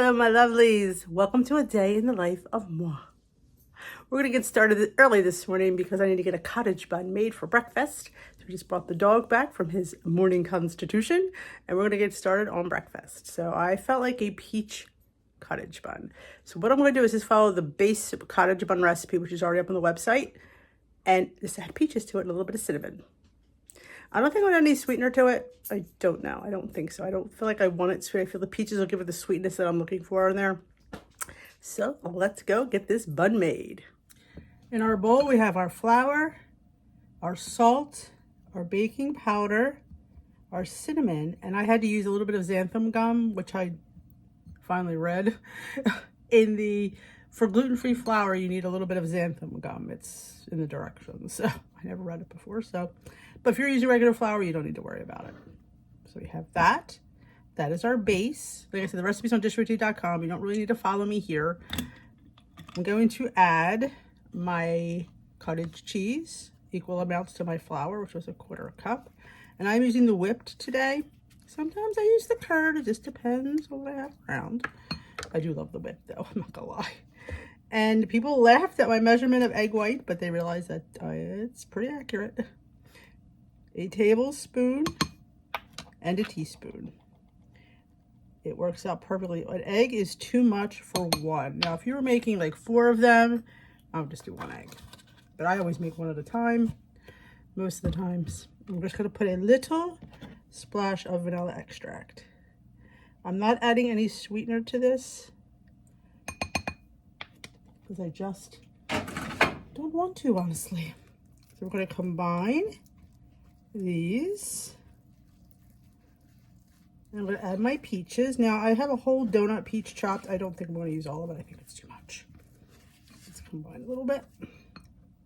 Hello, my lovelies. Welcome to a day in the life of moi. We're going to get started early this morning because I need to get a cottage bun made for breakfast. So we just brought the dog back from his morning constitution, and we're going to get started on breakfast. So I felt like a peach cottage bun. So what I'm going to do is just follow the base cottage bun recipe, which is already up on the website, and just add peaches to it and a little bit of cinnamon. I don't think I want any sweetener to it. I don't know. I don't think so. I don't feel like I want it sweet. I feel the peaches will give it the sweetness that I'm looking for in there. So let's go get this bun made. In our bowl, we have our flour, our salt, our baking powder, our cinnamon, and I had to use a little bit of xanthan gum, which I finally read. For gluten-free flour, you need a little bit of xanthan gum. It's in the directions. So I never read it before. But if you're using regular flour, you don't need to worry about it. So we have that. That is our base. Like I said, the recipe's on dishroutine.com. You don't really need to follow me here. I'm going to add my cottage cheese, equal amounts to my flour, which was 1/4 cup. And I'm using the whipped today. Sometimes I use the curd. It just depends on what I have around. I do love the whipped, though. I'm not gonna lie. And people laughed at my measurement of egg white, but they realized that it's pretty accurate. A tablespoon and a teaspoon. It works out perfectly. An egg is too much for one. Now, if you were making like 4 of them, I would just do 1 egg. But I always make 1 at a time, most of the times. I'm just going to put a little splash of vanilla extract. I'm not adding any sweetener to this because I just don't want to, honestly. So we're going to combine these. I'm going to add my peaches. Now, I have a whole donut peach chopped. I don't think I'm going to use all of it. I think it's too much. Let's combine a little bit.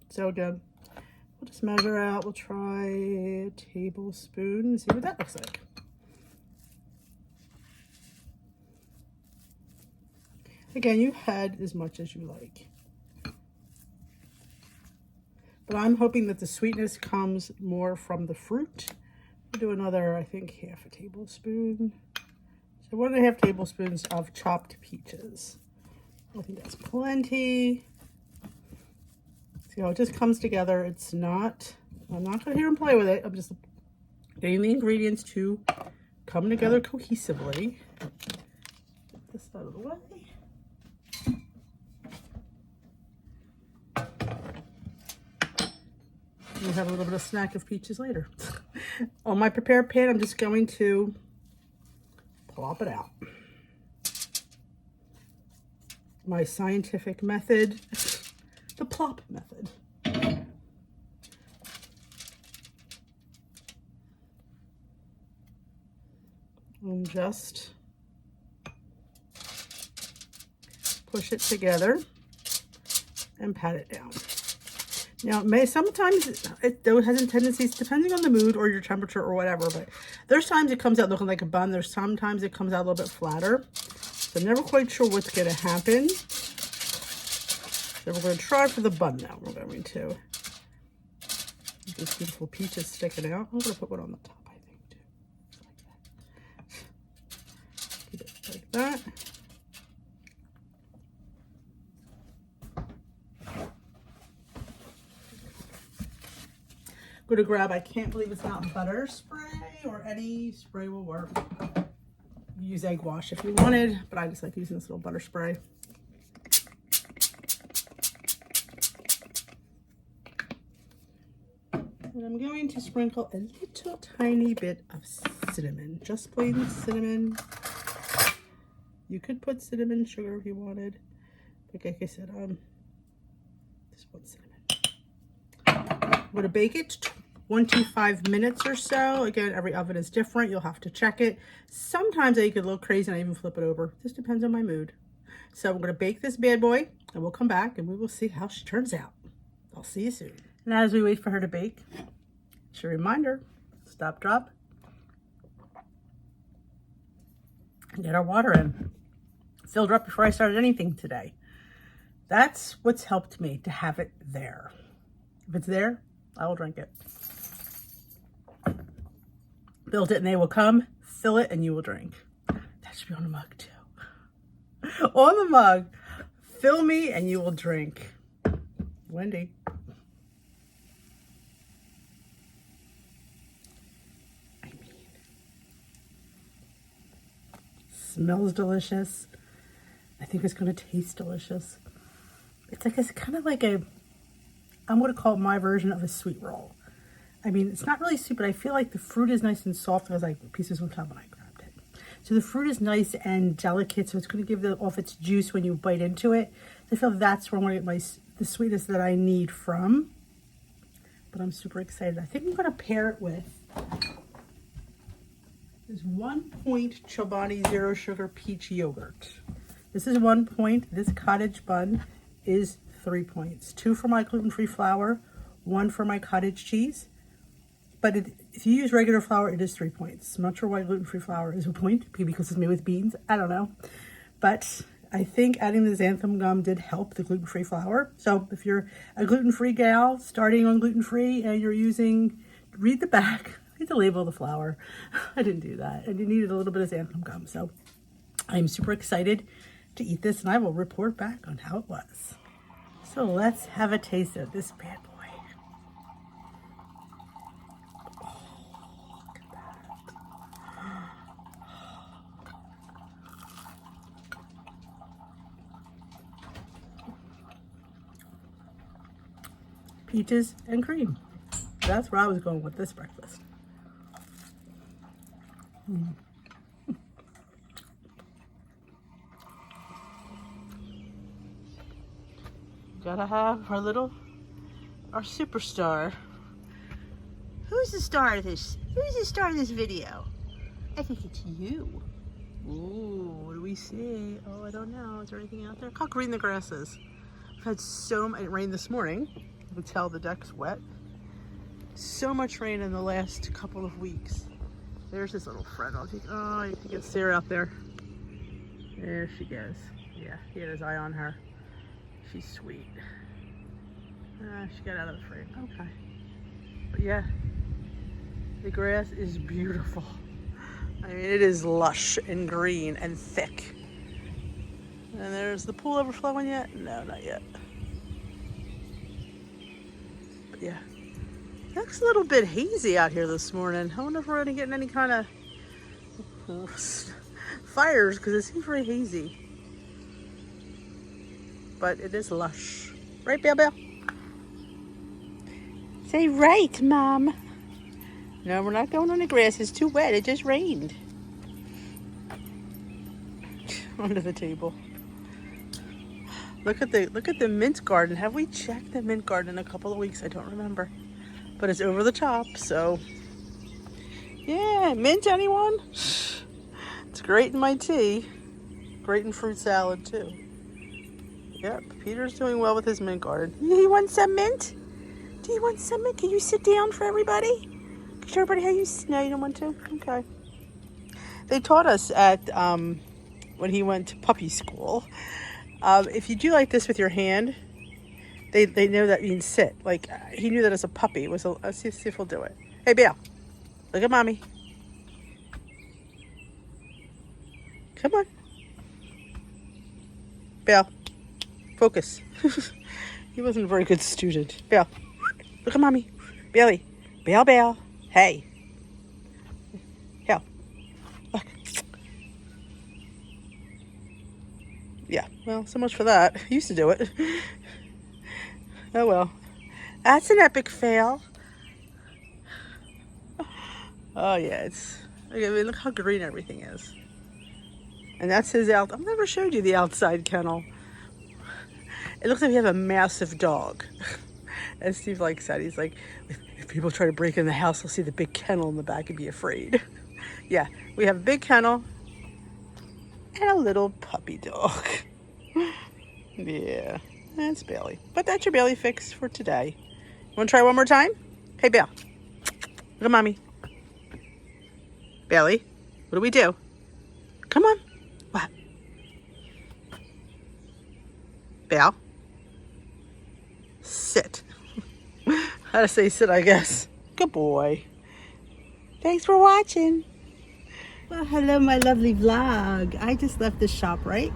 So good. We'll just measure out. We'll try a tablespoon and see what that looks like. Again, you add as much as you like. But I'm hoping that the sweetness comes more from the fruit. I'll do another, I think, 1/2 tablespoon. So 1.5 tablespoons of chopped peaches. I think that's plenty. See how it just comes together. I'm not going to hear and play with it. I'm just getting the ingredients to come together cohesively. Get this out of the way. We'll have a little bit of snack of peaches later. On my prepared pan, I'm just going to plop it out. My scientific method, the plop method. And just push it together and pat it down. Now, sometimes it has tendencies, depending on the mood or your temperature or whatever, but there's times it comes out looking like a bun. There's sometimes it comes out a little bit flatter. So I'm never quite sure what's going to happen. So we're going to try for the bun now. We're going to. These beautiful peaches sticking out. I'm going to put one on the top, I think, too. Keep it like that. Going to grab, I can't believe it's not butter spray, or any spray will work. Use egg wash if you wanted, but I just like using this little butter spray. And I'm going to sprinkle a little tiny bit of cinnamon, just plain cinnamon. You could put cinnamon sugar if you wanted, but like I said, just want cinnamon. I'm going to bake it 25 minutes or so. Again, every oven is different. You'll have to check it. Sometimes I get a little crazy and I even flip it over. This depends on my mood. So I'm going to bake this bad boy and we'll come back and we will see how she turns out. I'll see you soon. And as we wait for her to bake, just a reminder, stop, drop, and get our water in. Filled her up before I started anything today. That's what's helped me to have it there. If it's there, I will drink it. Build it and they will come, fill it and you will drink. That should be on a mug too. On the mug. Fill me and you will drink. Wendy. I mean, smells delicious. I think it's going to taste delicious. It's kind of like I'm going to call it my version of a sweet roll. I mean, it's not really sweet, but I feel like the fruit is nice and soft. It was like pieces on top when I grabbed it. So the fruit is nice and delicate, so it's going to give off its juice when you bite into it. So I feel that's where I'm going to get the sweetness that I need from. But I'm super excited. I think I'm going to pair it with this 1 point Chobani Zero Sugar Peach Yogurt. This is 1 point. This Cottage Bun is 3 points. 2 for my gluten-free flour, 1 for my cottage cheese. But if you use regular flour, it is 3 points. I'm not sure why gluten-free flour is a point, maybe because it's made with beans. I don't know. But I think adding the xanthan gum did help the gluten-free flour. So if you're a gluten-free gal starting on gluten-free and you're using, read the back, read the label of the flour. I didn't do that. And you needed a little bit of xanthan gum. So I'm super excited to eat this, and I will report back on how it was. So let's have a taste of this bad boy. Peaches and cream. That's where I was going with this breakfast. Gotta have our superstar. Who's the star of this? Who's the star of this video? I think it's you. Ooh, what do we see? Oh, I don't know. Is there anything out there? Look how green the grass is. I've had it rained this morning. You can tell the deck's wet. So much rain in the last couple of weeks. There's this little friend. You can see her out there. There she goes. Yeah, he had his eye on her. She's sweet. She got out of the frame. Okay. But yeah, the grass is beautiful. I mean, it is lush and green and thick. And there's the pool overflowing yet? No, not yet. But yeah, it looks a little bit hazy out here this morning. I wonder if we're going to get any kind of fires, because it seems very hazy. But it is lush. Right, Belle Belle? Say right, Mom. No, we're not going on the grass. It's too wet. It just rained. Under the table. Look at the mint garden. Have we checked the mint garden in a couple of weeks? I don't remember. But it's over the top, so yeah, mint, anyone? It's great in my tea. Great in fruit salad too. Yep, Peter's doing well with his mint garden. You want some mint? Do you want some mint? Can you sit down for everybody? Can you show everybody how you... No, you don't want to? Okay. They taught us at, when he went to puppy school, if you do like this with your hand, they know that means sit. Like, he knew that as a puppy. Let's see if he'll do it. Hey, Belle, look at Mommy. Come on. Belle. Focus. He wasn't a very good student. Belle, look at Mommy. Bailey. Belle. Hey. Hell. Look. Yeah, well, so much for that. I used to do it. Oh well. That's an epic fail. Oh yeah, I mean, look how green everything is. And that's his I've never showed you the outside kennel. It looks like we have a massive dog. As Steve said, he's like, if people try to break in the house, they'll see the big kennel in the back and be afraid. Yeah, we have a big kennel and a little puppy dog. Yeah, that's Bailey. But that's your Bailey fix for today. You want to try one more time? Hey, Belle. Look at Mommy. Bailey, what do we do? Come on. What? Belle. Sit. How to say sit, I guess. Good boy. Thanks for watching. Well, hello, my lovely vlog. I just left the shop, right?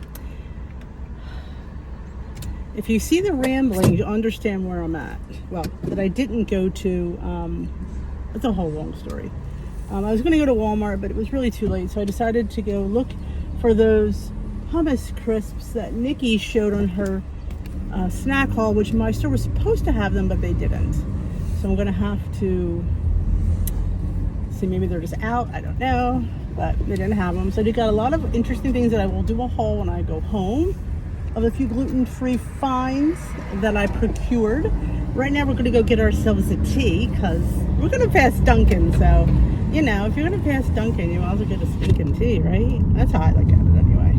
if you see the rambling, you'll understand where I'm at. Well, that I didn't go to, it's a whole long story. I was going to go to Walmart, but it was really too late, so I decided to go look for those hummus crisps that Nikki showed on her snack haul, which my store was supposed to have them, but they didn't. So I'm going to have to see, maybe they're just out, I don't know, but they didn't have them. So I got a lot of interesting things that I will do a haul when I go home of a few gluten-free finds that I procured. Right now we're going to go get ourselves a tea because we're going to pass Dunkin', so you know, if you're going to pass Dunkin', you might as well get a stinking tea, right? That's how I look at it anyway.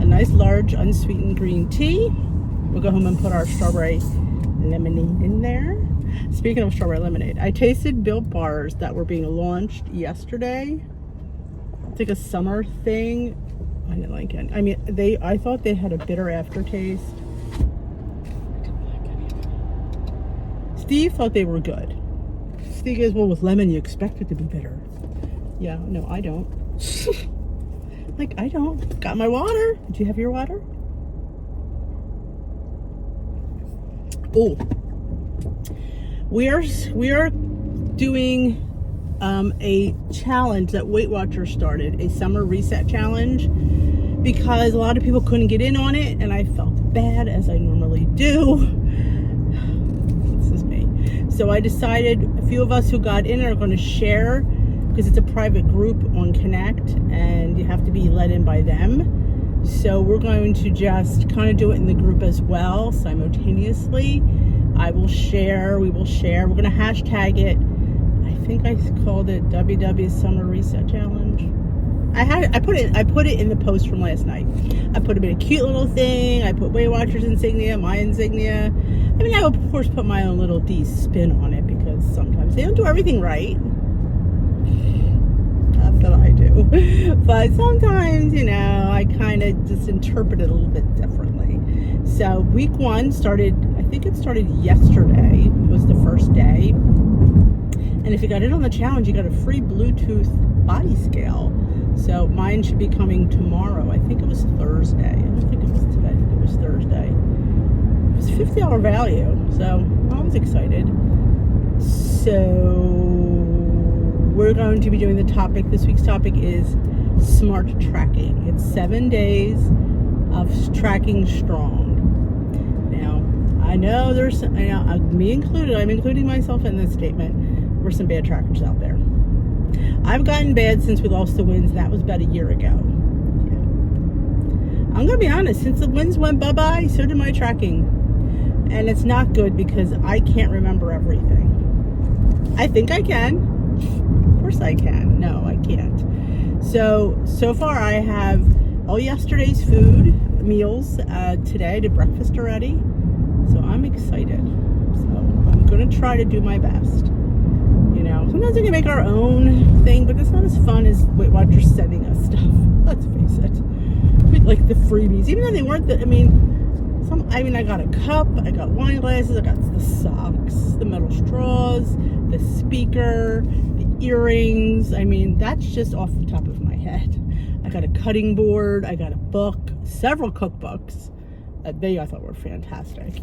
A nice large unsweetened green tea. We'll go home and put our strawberry lemonade in there. Speaking of strawberry lemonade, I tasted Built Bars that were being launched yesterday. It's like a summer thing. I didn't like it. I mean, I thought they had a bitter aftertaste. I didn't like it. Steve thought they were good. Steve goes, well, with lemon, you expect it to be bitter. Yeah, no, I don't. Like, I don't. Got my water. Did you have your water? Oh, we are doing a challenge that Weight Watchers started, a summer reset challenge, because a lot of people couldn't get in on it, and I felt bad, as I normally do. This is me. So I decided a few of us who got in are going to share, because it's a private group on Connect, and you have to be let in by them. So we're going to just kind of do it in the group as well, simultaneously. I will share, we will share. We're going to hashtag it. I think I called it WW Summer Reset Challenge. I put it in the post from last night. I put a cute little thing. I put Weight Watchers insignia, my insignia. I mean, I will of course put my own little D spin on it because sometimes they don't do everything right. Not that I do. But sometimes, you know, I kind of just interpret it a little bit differently. So week 1 started, I think it started yesterday. It was the first day. And if you got in on the challenge, you got a free Bluetooth body scale. So mine should be coming tomorrow. I think it was Thursday. I don't think it was today. I think it was Thursday. It was $50 value. So I was excited. So we're going to be doing the topic. This week's topic is smart tracking. It's 7 days of tracking strong. Now, I know there's, me included, I'm including myself in this statement. There's some bad trackers out there. I've gotten bad since we lost the wins. That was about a year ago. Yeah. I'm going to be honest. Since the wins went bye-bye, so did my tracking. And it's not good because I can't remember everything. I think I can. Of course I can. No, I can't. So far I have all yesterday's food, meals. Today I did breakfast already. So I'm excited. So I'm going to try to do my best. You know, sometimes we can make our own thing, but it's not as fun as Weight Watchers sending us stuff. Let's face it. Like the freebies, even though they weren't I got a cup, I got wine glasses, I got the socks, the metal straws, the speaker, the earrings. I mean, that's just off the top of my head. I got a cutting board, I got a book, several cookbooks. I thought were fantastic.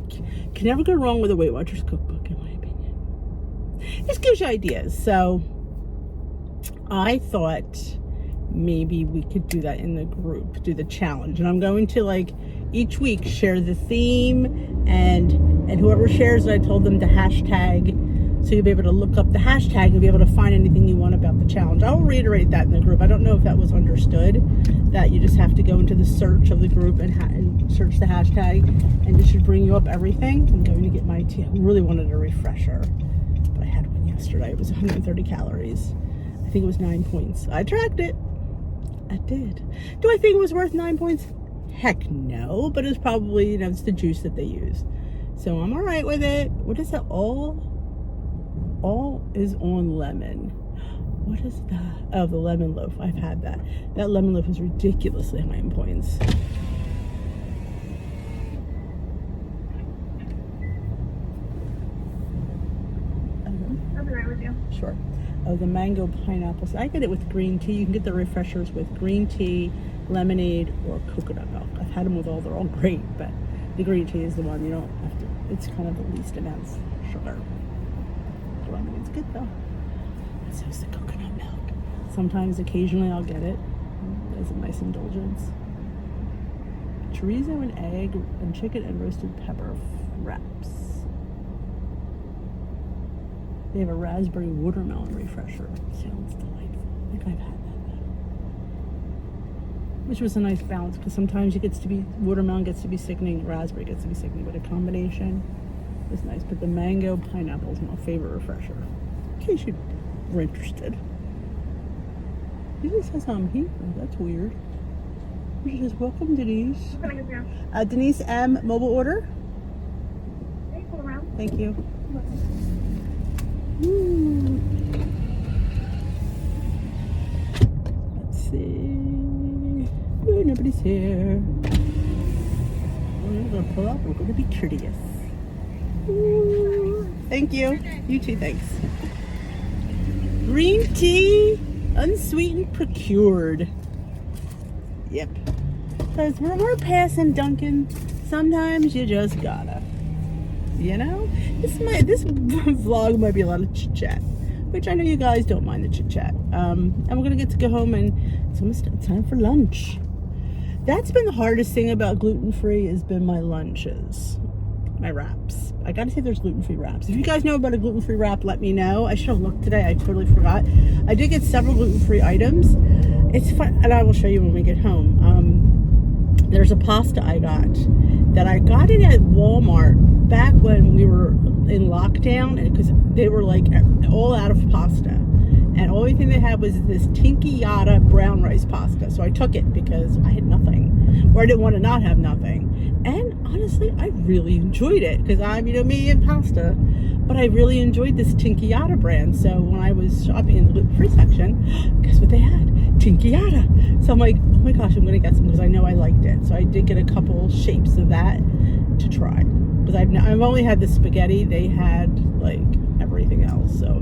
Can never go wrong with a Weight Watchers cookbook, in my opinion. Just gives you ideas. So I thought maybe we could do that in the group, do the challenge. And I'm going to, like, each week share the theme, and whoever shares it, I told them to hashtag, so you'll be able to look up the hashtag and be able to find anything you want about the challenge. I will reiterate that in the group. I don't know if that was understood, that you just have to go into the search of the group and search the hashtag, and it should bring you up everything. I'm going to get my tea. I really wanted a refresher, but I had one yesterday. It was 130 calories. I think it was 9 points. I tracked it. I did. Do I think it was worth 9 points? Heck no, but it's probably, it's the juice that they use. So I'm all right with it. What is it? All is on lemon. What is that? Oh, the lemon loaf. I've had that. That lemon loaf is ridiculously high in points. I'll be right with you. Sure. Oh, the mango pineapple. So I get it with green tea. You can get the refreshers with green tea, lemonade, or coconut milk. I've had them with all. They're all great, but The green tea is the one you don't have to, it's kind of the least amount of sugar. Well, I mean, it's good though. And so is the coconut milk. Sometimes, occasionally, I'll get it as a nice indulgence. Chorizo and egg and chicken and roasted pepper wraps. They have a raspberry watermelon refresher. Sounds delightful. I think I've had that though. Which was a nice balance because sometimes it gets to be, watermelon gets to be sickening, raspberry gets to be sickening, but a combination is nice. But the mango pineapple is my favorite refresher. In case you were interested. It just says I'm here. That's weird. It says, welcome, Denise. What can I get you? Denise M. Mobile order. Hey, pull around. Thank you. Ooh. Let's see. Ooh, nobody's here. We're going to pull up. We're going to be courteous. Ooh. Thank you. You too, thanks. Green tea, unsweetened, procured. Yep. Because when we're passing Dunkin', sometimes you just gotta. You know? This vlog might be a lot of chit chat, which I know you guys don't mind the chit chat. And we're gonna get to go home, and it's almost time for lunch. That's been the hardest thing about gluten-free, has been my lunches, my wraps. I gotta say there's gluten-free wraps. If you guys know about a gluten-free wrap, let me know. I should have looked today. I totally forgot. I did get several gluten-free items. It's fun, and I will show you when we get home. There's a pasta I got that I got it at Walmart back when we were in lockdown, and because they were like all out of pasta, and only thing they had was this tinkyata brown rice pasta. So I took it because I had nothing, or I didn't want to not have nothing. And honestly, I really enjoyed it because I'm, me and pasta, but I really enjoyed this tinkyata brand. So when I was shopping in the gluten-free section, guess what they had? Tinkyata. So I'm like, oh my gosh, I'm gonna get some because I know I liked it. So I did get a couple shapes of that to try because I've only had the spaghetti. They had like everything else. So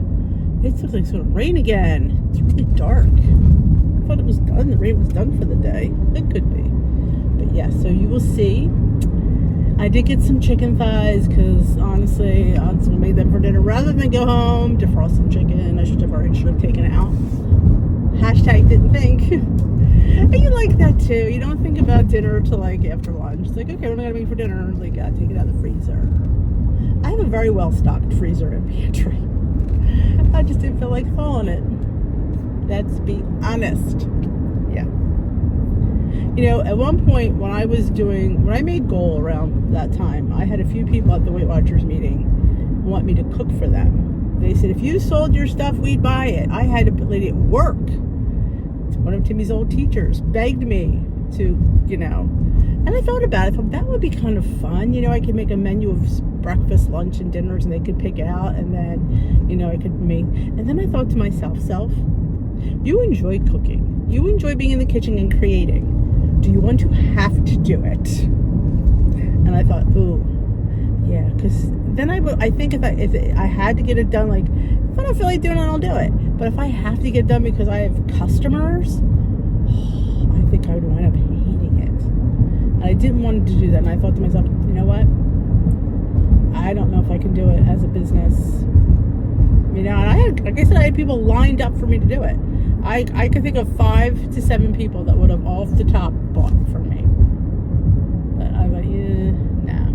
it looks like it's gonna rain again. It's really dark. I thought it was done. The rain was done for the day. It could be, but yes. So you will see. I did get some chicken thighs because honestly, I made them for dinner rather than go home, defrost some chicken. I should have taken it out. Hashtag didn't think. And you like that too. You don't think about dinner till like after lunch. It's like, okay, what am I gonna make for dinner? Like, take it out of the freezer. I have a very well stocked freezer and pantry. I just didn't feel like throwing it. Let's be honest. Yeah. At one point when I made goal around that time, I had a few people at the Weight Watchers meeting want me to cook for them. They said, if you sold your stuff, we'd buy it. I had a lady at work, one of Timmy's old teachers, begged me to, and I thought about it. I thought that would be kind of fun. I could make a menu of breakfast, lunch, and dinners, and they could pick out, and then, I could make, and then I thought to myself, you enjoy cooking. You enjoy being in the kitchen and creating. Do you want to have to do it? And I thought, ooh, yeah, because then I think if I had to get it done, like, if I don't feel like doing it, I'll do it. But if I have to get done because I have customers, I think I would wind up hating it. And I didn't want to do that. And I thought to myself, you know what? I don't know if I can do it as a business. And like I said, I had people lined up for me to do it. I could think of 5 to 7 people that would have off the top bought from me. But I went, nah.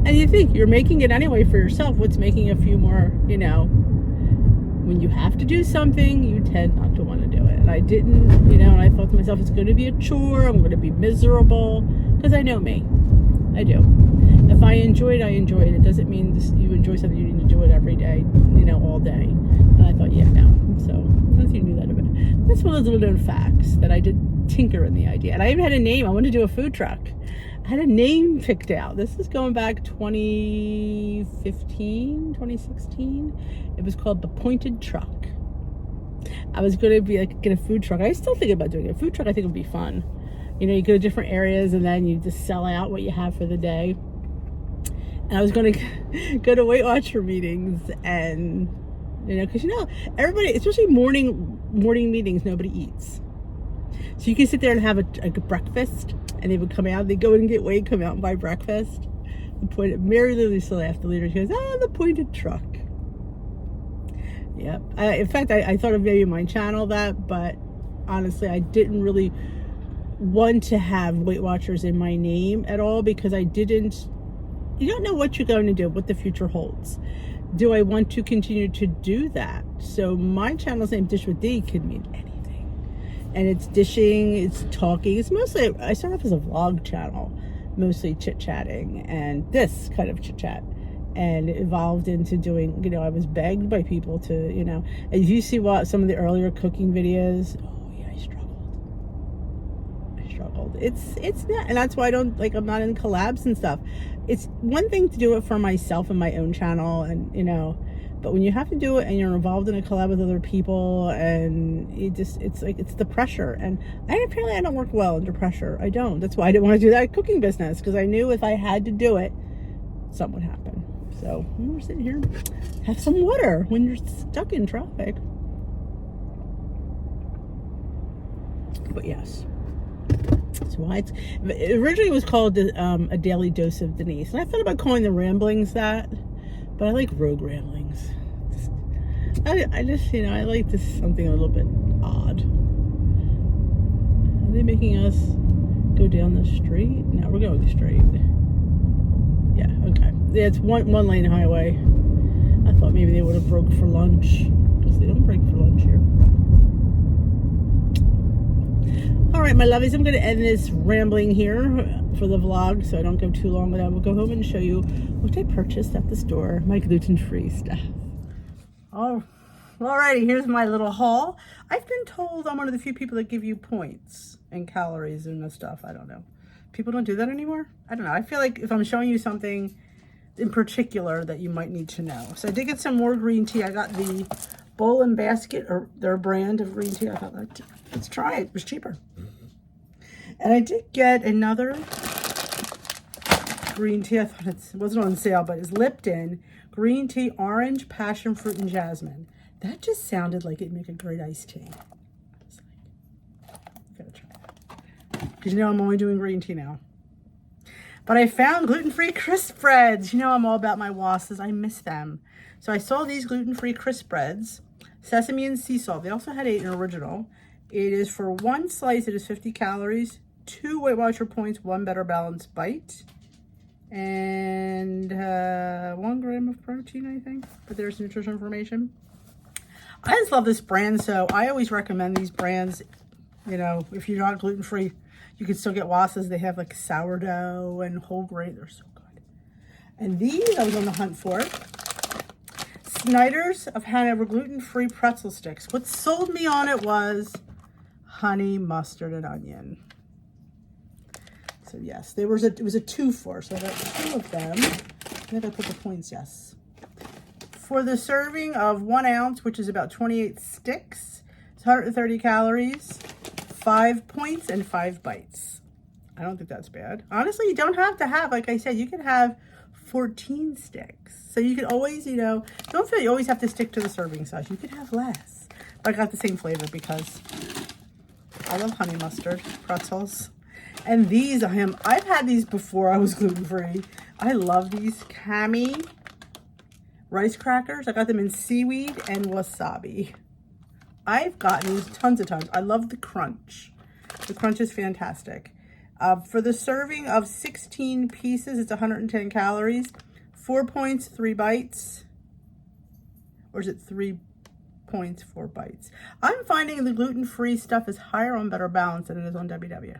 And you think you're making it anyway for yourself. What's making a few more, when you have to do something, you tend not to want to do it. And I didn't, and I thought to myself, it's going to be a chore. I'm going to be miserable because I know me. I do. If I enjoy it, I enjoy it. It doesn't mean you enjoy something, you need to do it every day, all day. And I thought, yeah, no. So, I don't know if you knew that about it. That's one of those little known facts that I did tinker in the idea. And I even had a name. I wanted to do a food truck. I had a name picked out. This is going back 2015, 2016. It was called the Pointed Truck. I was going to get a food truck. I still think about doing a food truck. I think it would be fun. You go to different areas and then you just sell out what you have for the day. And I was going to go to Weight Watcher meetings and, because everybody, especially morning meetings, nobody eats. So you can sit there and have a breakfast and they would come out, they'd go in and get weighed, come out and buy breakfast. The pointed, Mary literally still laughed later. She goes, the pointed truck. Yep. In fact, I thought of maybe my channel that, but honestly, I didn't really want to have Weight Watchers in my name at all because you don't know what you're going to do, what the future holds. Do I want to continue to do that? So my channel's name, Dish with D, could mean anything. And it's dishing, it's talking. It's mostly, I started off as a vlog channel, mostly chit-chatting and this kind of chit-chat. And it evolved into doing, I was begged by people to, as you see some of the earlier cooking videos, I struggled. It's not, and that's why I'm not in collabs and stuff. It's one thing to do it for myself and my own channel, and but when you have to do it and you're involved in a collab with other people, and it's the pressure, and apparently I don't work well under pressure. I don't. That's why I didn't want to do that cooking business, because I knew if I had to do it, something would happen. So we're sitting here, have some water when you're stuck in traffic. But yes. So why it originally was called a daily dose of Denise, and I thought about calling the ramblings that, but I like rogue ramblings. I just I like this something a little bit odd. Are they making us go down the street? No, we're going straight. Yeah, okay. Yeah, it's one lane highway. I thought maybe they would have broke for lunch, because they don't break for lunch here. All right, my lovies, I'm going to end this rambling here for the vlog so I don't go too long, but I will go home and show you what I purchased at the store, my gluten-free stuff. Alrighty, here's my little haul. I've been told I'm one of the few people that give you points and calories and stuff. I don't know. People don't do that anymore? I don't know. I feel like if I'm showing you something in particular that you might need to know. So I did get some more green tea. I got the Bowl and Basket, or their brand of green tea. I thought, let's try it. It was cheaper. And I did get another green tea. I thought it wasn't on sale, but it's Lipton green tea, orange, passion fruit, and jasmine. That just sounded like it'd make a great iced tea. I was like, gotta try that. Because I'm only doing green tea now. But I found gluten-free crisp breads. I'm all about my wasses. I miss them. So I saw these gluten-free crisp breads, sesame and sea salt. They also had an original. It is for one slice, it is 50 calories, 2 Weight Watcher points, 1 Better Balanced bite, and 1 gram of protein, I think. But there's nutrition information. I just love this brand, so I always recommend these brands. If you're not gluten-free, you can still get wasses. They have like sourdough and whole grain. They're so good. And these I was on the hunt for. Snyder's of Hanover gluten-free pretzel sticks. What sold me on it was honey, mustard, and onion. So yes, it was a 2 for, so I got 2 of them. I think I put the points, yes. For the serving of 1 ounce, which is about 28 sticks, it's 130 calories, 5 points, and 5 bites. I don't think that's bad. Honestly, you don't have to have, like I said, you could have 14 sticks. So you can always, don't feel you always have to stick to the serving size. You could have less. But I got the same flavor because I love honey mustard pretzels. And these, I've had these before I was gluten-free. I love these Kami rice crackers. I got them in seaweed and wasabi. I've gotten these tons of times. I love the crunch. The crunch is fantastic. For the serving of 16 pieces, it's 110 calories, 4 points, 3 bites. Or is it 3 points, 4 bites? I'm finding the gluten-free stuff is higher on Better Balance than it is on WW.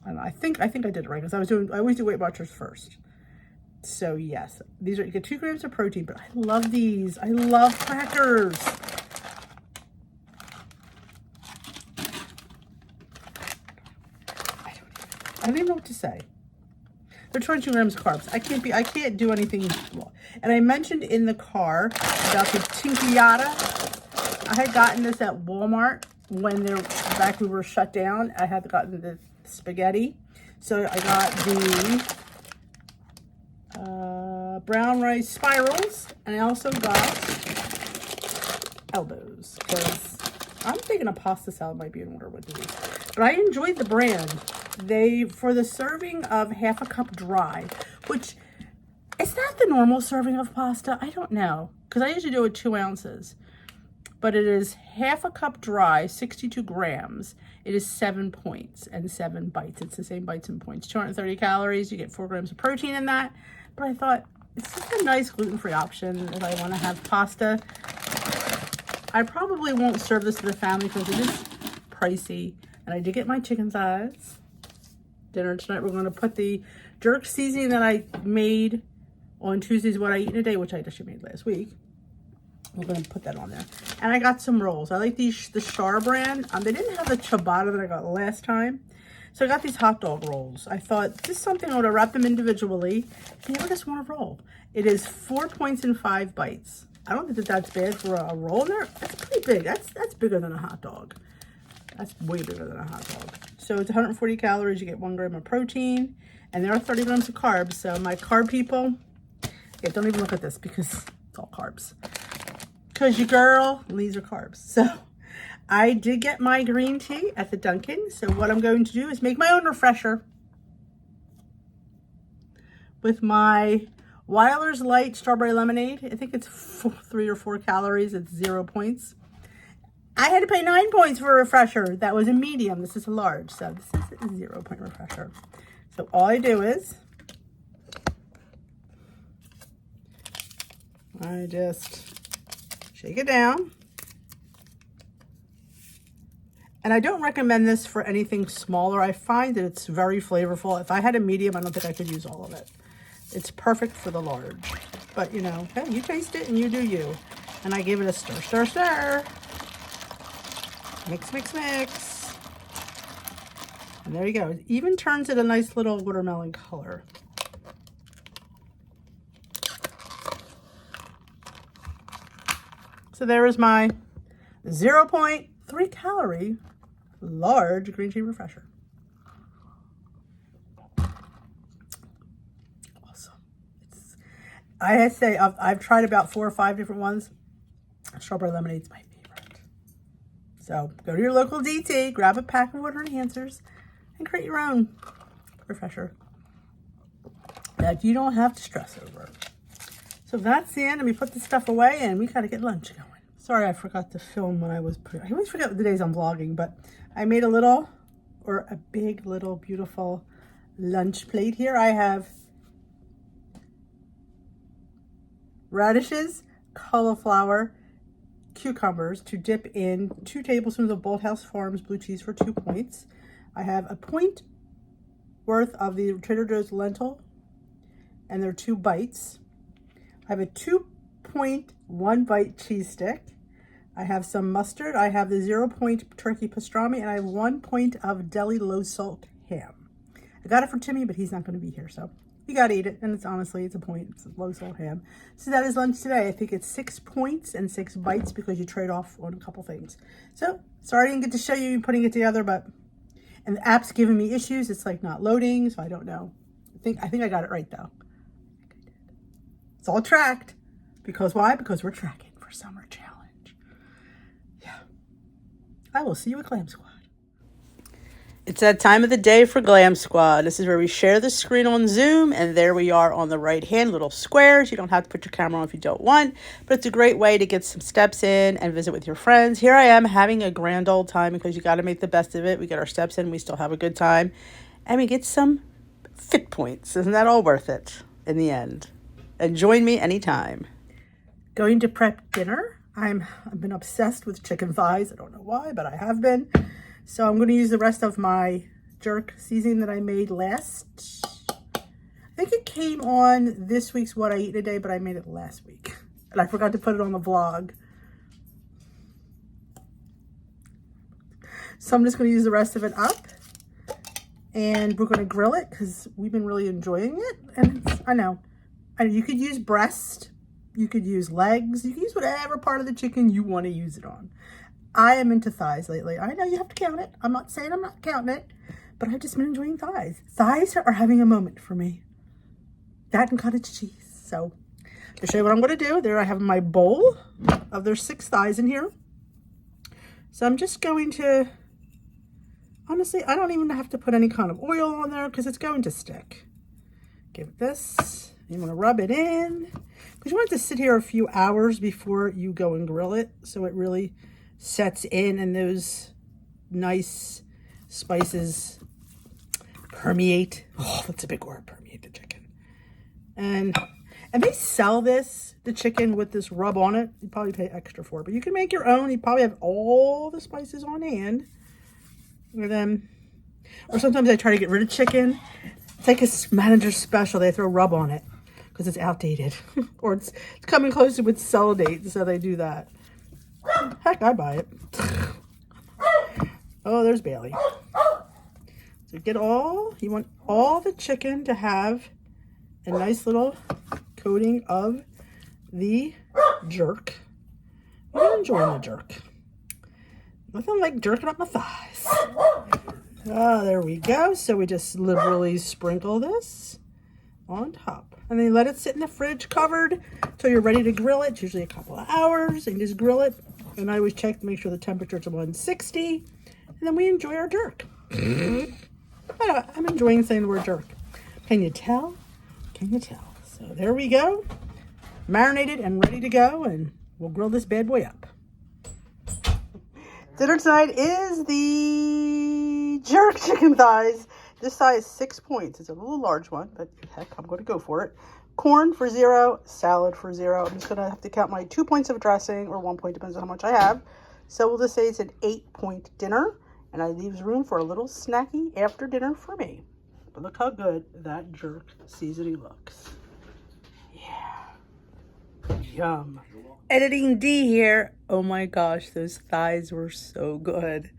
And I think I did it right, because I always do Weight Watchers first. So yes, these are, you get 2 grams of protein, but I love these. I love crackers. I don't even know what to say. They're 22 grams of carbs. I can't do anything. And I mentioned in the car about the Tinkiata. I had gotten this at Walmart when we were shut down. I had gotten the spaghetti. So I got the brown rice spirals, and I also got elbows, because I'm thinking a pasta salad might be in order with these. But I enjoyed the brand. For the serving of half a cup dry, which is that the normal serving of pasta? I don't know, because I usually do it 2 ounces. But it is half a cup dry, 62 grams. It is 7 points and 7 bites. It's the same bites and points. 230 calories. You get 4 grams of protein in that. But I thought, it's just a nice gluten-free option if I want to have pasta. I probably won't serve this to the family because it is pricey. And I did get my chicken thighs. Dinner tonight, we're going to put the jerk seasoning that I made on Tuesdays What I Eat in a Day, which I actually made last week. We're going to put that on there. And I got some rolls. I like the Char brand. They didn't have the ciabatta that I got last time. So I got these hot dog rolls. I thought, this is something I would have wrapped them individually. If you ever just want a roll. It is 4 points and 5 bites. I don't think that's bad for a roll there. That's pretty big. That's bigger than a hot dog. That's way bigger than a hot dog. So it's 140 calories. You get 1 gram of protein. And there are 30 grams of carbs. So my carb people, yeah, don't even look at this because it's all carbs. Because your girl, these are carbs. So I did get my green tea at the Dunkin'. So what I'm going to do is make my own refresher with my Weiler's Light Strawberry Lemonade. I think it's 3 or 4 calories. It's 0 points. I had to pay 9 points for a refresher. That was a medium. This is a large. So this is a 0 point refresher. So all I do is I just shake it down. And I don't recommend this for anything smaller. I find that it's very flavorful. If I had a medium, I don't think I could use all of it. It's perfect for the large. But, you know, hey, you taste it and you do you. And I give it a stir, stir, stir. Mix, mix, mix. And there you go. It even turns it a nice little watermelon color. So there is my 0.3 calorie large green tea refresher. Awesome. I say I've tried about 4 or 5 different ones. Strawberry lemonade's my favorite. So go to your local DT, grab a pack of water enhancers, and create your own refresher that you don't have to stress over. So that's the end, and we put this stuff away, and we gotta get lunch going. Sorry, I forgot to film when I always forget the days I'm vlogging, but I made a big little beautiful lunch plate here. I have radishes, cauliflower, cucumbers to dip in, 2 tablespoons of Bolthouse Farms blue cheese for 2 points. I have a point worth of the Trader Joe's lentil, and they're 2 bites. I have a 2.1 bite cheese stick. I have some mustard. I have the 0 point turkey pastrami, and I have 1 point of deli low salt ham. I got it for Timmy, but he's not going to be here, so you got to eat it. And it's honestly, it's a point. It's low salt ham. So that is lunch today. I think it's 6 points and 6 bites because you trade off on a couple things. So sorry I didn't get to show you putting it together, but and the app's giving me issues. It's like not loading, so I don't know. I think I got it right though. It's all tracked. Because why? Because we're tracking for summer challenge. Yeah. I will see you at Glam Squad. It's that time of the day for Glam Squad. This is where we share the screen on Zoom, and there we are on the right hand, little squares. You don't have to put your camera on if you don't want, but it's a great way to get some steps in and visit with your friends. Here I am having a grand old time because you got to make the best of it. We get our steps in, we still have a good time, and we get some fit points. Isn't that all worth it in the end? And join me anytime. Going to prep dinner. I've been obsessed with chicken thighs. I don't know why, but I have been. So I'm going to use the rest of my jerk seasoning that I made last. I think it came on this week's What I Eat Today, but I made it last week. And I forgot to put it on the vlog. So I'm just going to use the rest of it up. And we're going to grill it because we've been really enjoying it. And I know you could use breast. You could use legs. You can use whatever part of the chicken you want to use it on. I am into thighs lately. I know you have to count it. I'm not saying I'm not counting it, but I've just been enjoying thighs. Thighs are having a moment for me. That and cottage cheese. So to show you what I'm going to do, there I have my bowl of there's 6 thighs in here. So I'm just going to, Honestly, I don't even have to put any kind of oil on there because it's going to stick. Give it this. You want to rub it in because you want it to sit here a few hours before you go and grill it, so it really sets in and those nice spices permeate. Oh, that's a big word, permeate the chicken. And they sell this, the chicken with this rub on it. You probably pay extra for it, but you can make your own. You probably have all the spices on hand. Or sometimes I try to get rid of chicken. It's like a manager's special. They throw rub on it because it's outdated or it's coming closer with sell date, so they do that. Heck, I buy it. Oh, there's Bailey. So you want all the chicken to have a nice little coating of the jerk. I'm enjoying the jerk. Nothing like jerking up my thighs. Oh, there we go. So we just liberally sprinkle this on top. And then you let it sit in the fridge covered until you're ready to grill it. It's usually a couple of hours. And you just grill it. And I always check to make sure the temperature's 160. And then we enjoy our jerk. I'm enjoying saying the word jerk. Can you tell? Can you tell? So there we go. Marinated and ready to go. And we'll grill this bad boy up. Dinner tonight is the jerk chicken thighs. This size 6 points. It's a little large one, but heck, I'm going to go for it. Corn for 0, salad for 0. I'm just going to have to count my 2 points of dressing, or 1 point, depends on how much I have. So we'll just say it's an 8-point dinner, and I leaves room for a little snacky after dinner for me. But look how good that jerk seasoning looks. Yeah. Yum. Editing D here. Oh my gosh, those thighs were so good.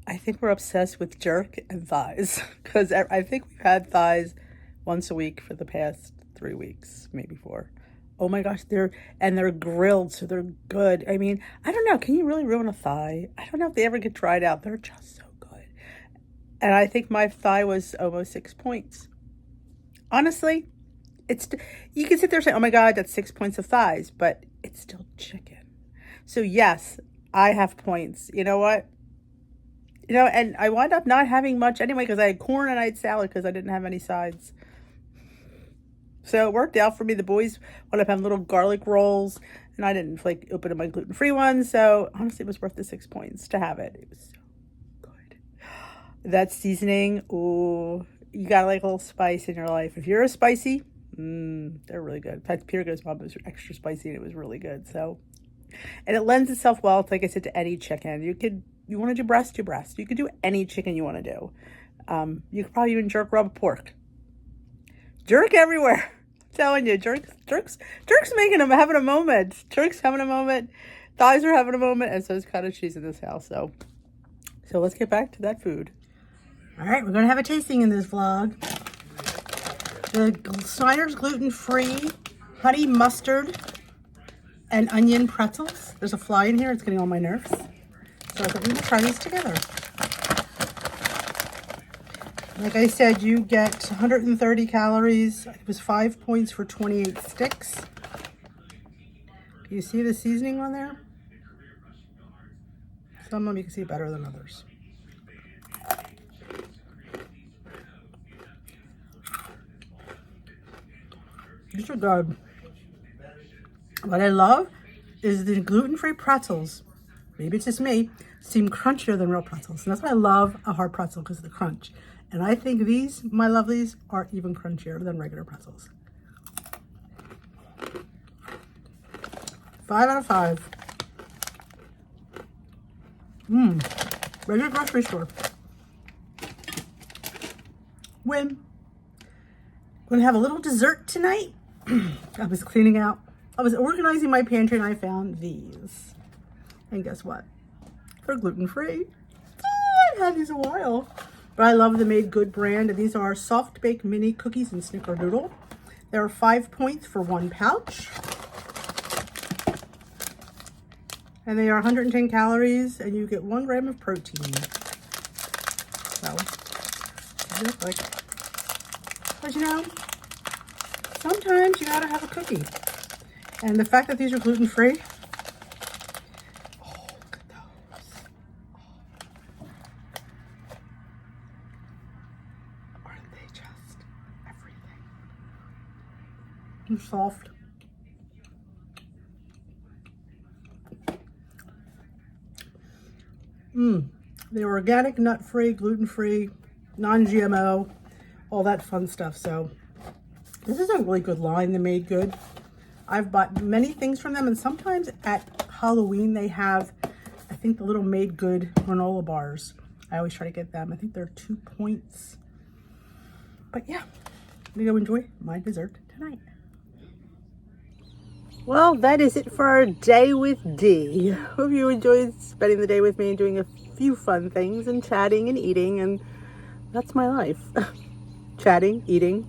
I think we're obsessed with jerk and thighs because I think we've had thighs once a week for the past 3 weeks, maybe 4. Oh my gosh, they're grilled, so they're good. I mean, I don't know. Can you really ruin a thigh? I don't know if they ever get tried out. They're just so good. And I think my thigh was almost 6 points. Honestly, you can sit there and say, oh my God, that's 6 points of thighs, but it's still chicken. So yes, I have points. You know what? And I wound up not having much anyway because I had corn and I had salad because I didn't have any sides. So it worked out for me. The boys wound up having little garlic rolls and I didn't open up my gluten-free ones. So honestly, it was worth the 6 points to have it. It was so good. That seasoning, ooh, you got like a little spice in your life. If you're a spicy, they're really good. In fact, Pirgo's mom was extra spicy and it was really good. So, and it lends itself well, like I said, to any chicken. You want to do breast, do breast. You could do any chicken you want to do. You could probably even jerk rub pork. Jerk everywhere. I'm telling you, jerk's having a moment. Jerk's having a moment. Thighs are having a moment, and so is cottage cheese in this house. So let's get back to that food. All right, we're gonna have a tasting in this vlog. The Snyder's gluten-free honey mustard and onion pretzels. There's a fly in here. It's getting on my nerves. So I thought we would try these together. Like I said, you get 130 calories. It was 5 points for 28 sticks. You see the seasoning on there? Some of them you can see better than others. These are good. What I love is the gluten-free pretzels. Maybe it's just me, seem crunchier than real pretzels. And that's why I love a hard pretzel, because of the crunch. And I think these, my lovelies, are even crunchier than regular pretzels. 5 out of 5. Regular grocery store. Win. Gonna have a little dessert tonight. I was cleaning out. I was organizing my pantry and I found these. And guess what? They're gluten-free. I've had these a while. But I love the Made Good brand. And these are soft baked mini cookies and snickerdoodle. There are 5 points for 1 pouch. And they are 110 calories and you get 1 gram of protein. So, but you know, sometimes you gotta have a cookie. And the fact that these are gluten-free, oh, look at those. They're soft. They're organic, nut-free, gluten-free, non-GMO, all that fun stuff. So this is a really good line, the Made Good. I've bought many things from them, and sometimes at Halloween they have, I think, the little Made Good granola bars. I always try to get them. I think they're 2 points. But yeah, I'm gonna go enjoy my dessert tonight. Well, that is it for our day with Dee. Hope you enjoyed spending the day with me and doing a few fun things and chatting and eating, and that's my life. Chatting, eating,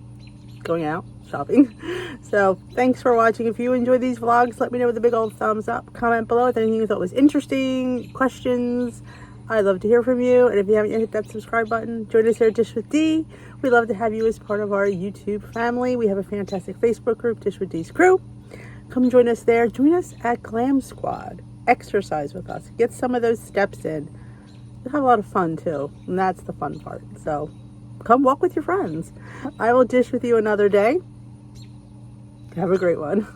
going out, shopping. So thanks for watching. If you enjoyed these vlogs, let me know with a big old thumbs up. Comment below with anything you thought was interesting, questions. I'd love to hear from you. And if you haven't yet, hit that subscribe button. Join us here at Dish with Dee. We'd love to have you as part of our YouTube family. We have a fantastic Facebook group, Dish with Dee's Crew. Come join us there. Join us at Glam Squad. Exercise with us. Get some of those steps in. We'll have a lot of fun too. And that's the fun part. So come walk with your friends. I will dish with you another day. Have a great one.